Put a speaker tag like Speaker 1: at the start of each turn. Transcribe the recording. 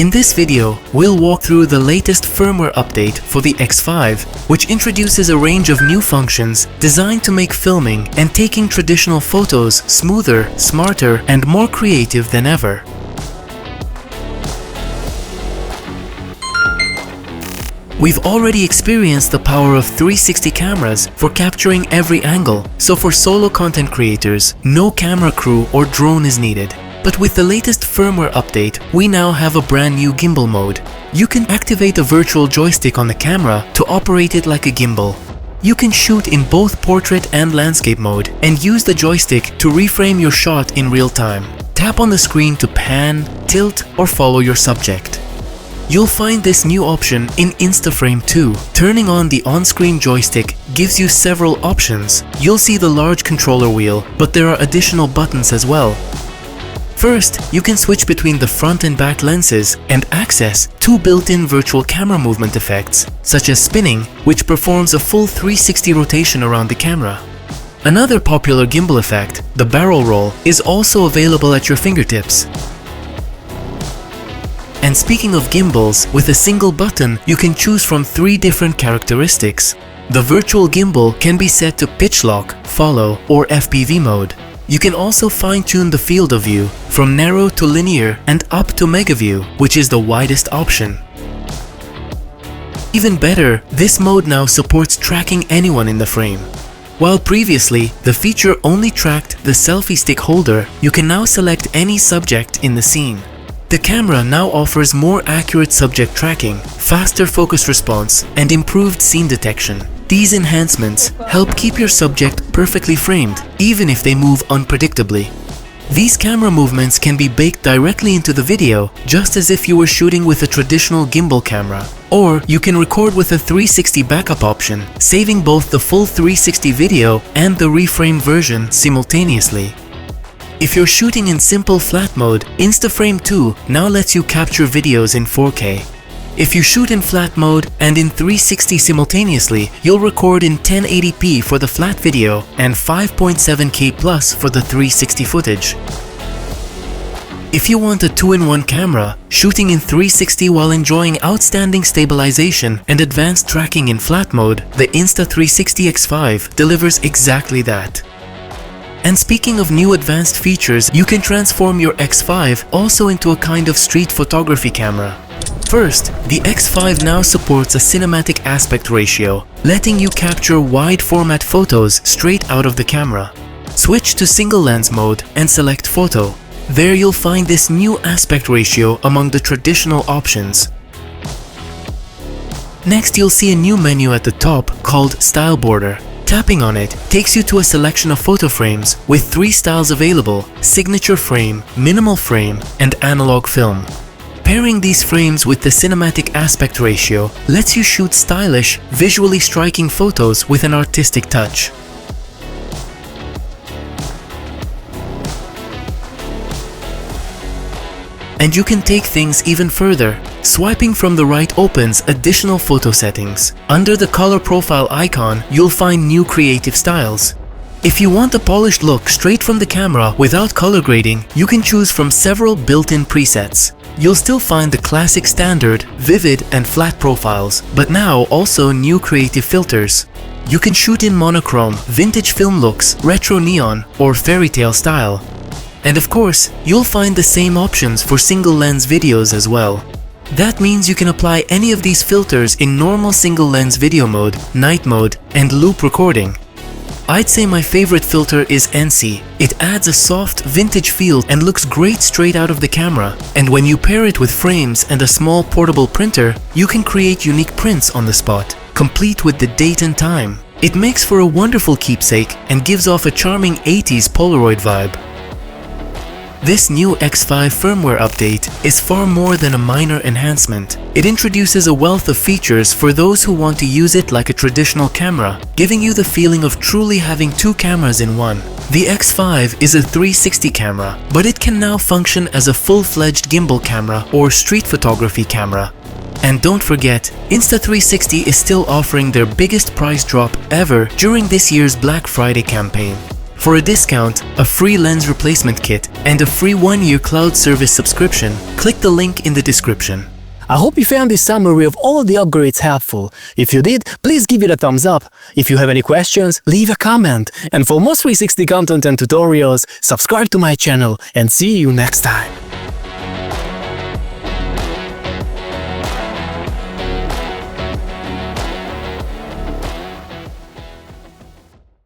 Speaker 1: In this video, we'll walk through the latest firmware update for the X5, which introduces a range of new functions designed to make filming and taking traditional photos smoother, smarter, and more creative than ever. We've already experienced the power of 360 cameras for capturing every angle, so for solo content creators, no camera crew or drone is needed. But with the latest firmware update, we now have a brand new gimbal mode. You can activate a virtual joystick on the camera to operate it like a gimbal. You can shoot in both portrait and landscape mode and use the joystick to reframe your shot in real time. Tap on the screen to pan, tilt, or follow your subject. You'll find this new option in InstaFrame 2. Turning on the on-screen joystick gives you several options. You'll see the large controller wheel, but there are additional buttons as well. First, you can switch between the front and back lenses and access two built-in virtual camera movement effects, such as spinning, which performs a full 360 rotation around the camera. Another popular gimbal effect, the barrel roll, is also available at your fingertips. And speaking of gimbals, with a single button, you can choose from 3 different characteristics. The virtual gimbal can be set to pitch lock, follow, or FPV mode. You can also fine-tune the field of view from narrow to linear and up to MegaView, which is the widest option. Even better, this mode now supports tracking anyone in the frame. While previously, the feature only tracked the selfie stick holder, you can now select any subject in the scene. The camera now offers more accurate subject tracking, faster focus response, and improved scene detection. These enhancements help keep your subject perfectly framed, even if they move unpredictably. These camera movements can be baked directly into the video, just as if you were shooting with a traditional gimbal camera. Or you can record with a 360 backup option, saving both the full 360 video and the reframe version simultaneously. If you're shooting in simple flat mode, InstaFrame 2 now lets you capture videos in 4K. If you shoot in flat mode and in 360 simultaneously, you'll record in 1080p for the flat video and 5.7K plus for the 360 footage. If you want a 2-in-1 camera, shooting in 360 while enjoying outstanding stabilization and advanced tracking in flat mode, the Insta360 X5 delivers exactly that. And speaking of new advanced features, you can transform your X5 also into a kind of street photography camera. First, the X5 now supports a cinematic aspect ratio, letting you capture wide format photos straight out of the camera. Switch to single lens mode and select photo. There you'll find this new aspect ratio among the traditional options. Next, you'll see a new menu at the top called Style Border. Tapping on it takes you to a selection of photo frames with 3 styles available: signature frame, minimal frame, and analog film. Pairing these frames with the cinematic aspect ratio lets you shoot stylish, visually striking photos with an artistic touch. And you can take things even further. Swiping from the right opens additional photo settings. Under the color profile icon, you'll find new creative styles. If you want a polished look straight from the camera without color grading, you can choose from several built-in presets. You'll still find the classic standard, vivid, and flat profiles, but now also new creative filters. You can shoot in monochrome, vintage film looks, retro neon, or fairy tale style. And of course, you'll find the same options for single lens videos as well. That means you can apply any of these filters in normal single lens video mode, night mode, and loop recording. I'd say my favorite filter is NC. It adds a soft, vintage feel and looks great straight out of the camera. And when you pair it with frames and a small portable printer, you can create unique prints on the spot, complete with the date and time. It makes for a wonderful keepsake and gives off a charming 80s Polaroid vibe. This new X5 firmware update is far more than a minor enhancement. It introduces a wealth of features for those who want to use it like a traditional camera, giving you the feeling of truly having 2 cameras in one. The X5 is a 360 camera, but it can now function as a full-fledged gimbal camera or street photography camera. And don't forget, Insta360 is still offering their biggest price drop ever during this year's Black Friday campaign. For a discount, a free lens replacement kit, and a free 1-year cloud service subscription, click the link in the description.
Speaker 2: I hope you found this summary of all the upgrades helpful. If you did, please give it a thumbs up. If you have any questions, leave a comment. And for more 360 content and tutorials, subscribe to my channel and see you next time.